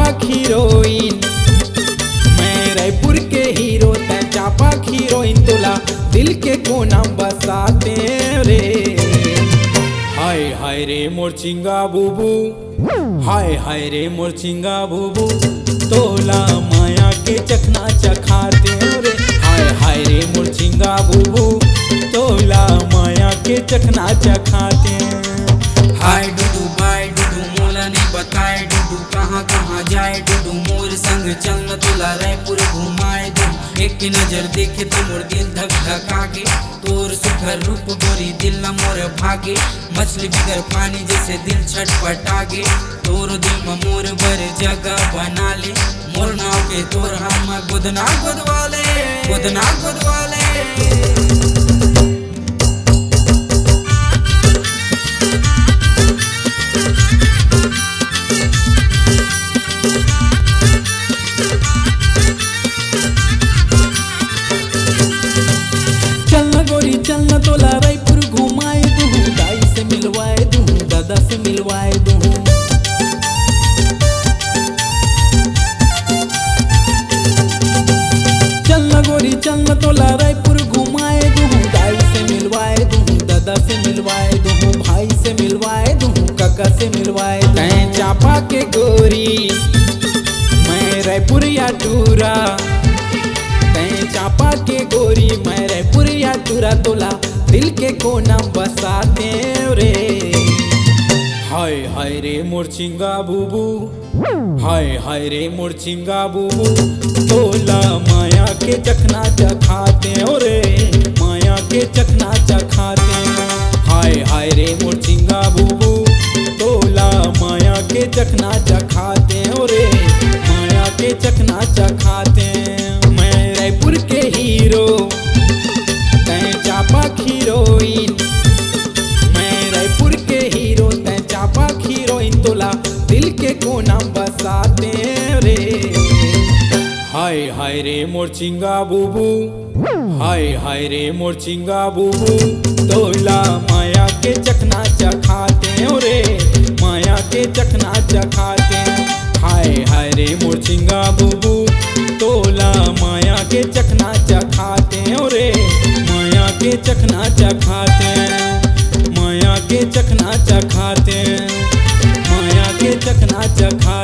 चापाक heroine, मैं रायपुर के hero तै चापाक हीरोइन, तोला दिल के कोना बसाते रे। हाय हाय रे मोर चिंगा बुबू, हाय हाय रे मोर चिंगा बुबू, तोला माया के चखना चखाते रे। हाय हाय रे मोर चिंगा बुबू, तोला माया के चखना चखाते। हाय डूडू बाय डूडू मोला नहीं बताए डूडू कहाँ कहाँ जाए डूडू मोर संग चलना तुला रायपुर घुमाए दू। एक नजर देखे तो मोर दिल धक धकागे, तोर सुखर रूप गोरी दिल न मोर भागे। मछली बिगर पानी जैसे दिल छटपटागे, तोर दिल में मोर बर जगह बना ले। मोर नाव के तोर हम गुदना गुदवाले, गुदना गुदवाले। चलना तोला रायपुर घुमाए दूँ, दाई से मिलवाए दूँ, दादा से मिलवाए दूँ। चलना गोरी चलना तोला रायपुर घुमाए दूँ, दाई से मिलवाए दूँ, दादा से मिलवाए दूँ, भाई से मिलवाए दूँ, काका से मिलवाए दूँ। तैं चापा के गोरी मैं रायपुर या टूरा, तैं चापा के गोरी मैं रायपुर या टूरा, तोला दिल के कोना बसाते रे। हाय हाय रे मोर चिंगा बुबू, हाय हाय रे मोर चिंगा बुबू, तोला माया के चखना चखाते रे, माया के चखना चखाते। हाय हाय रे मोर चिंगा बुबू, तोला माया के चखना चखाते रे, माया के चखना चखाते। मैं रायपुर के हीरो तैं चापाक हीरोइन, मैं रायपुर के हीरो तैं चापाक हीरोइन, तोला दिल के कोना बसाते रे। हाय हाय रे मोर चिंगा बुबू, हाय हाय रे मोर चिंगा बुबू, तोला माया के चखना चखाते रे, माया के चखना चखाते। हाय हाय रे मोर चिंगा बुबू, तोला माया के चखना चखाते रे, माया के चखना चखाते, माया के चखना चखाते, माया के चखना चखा।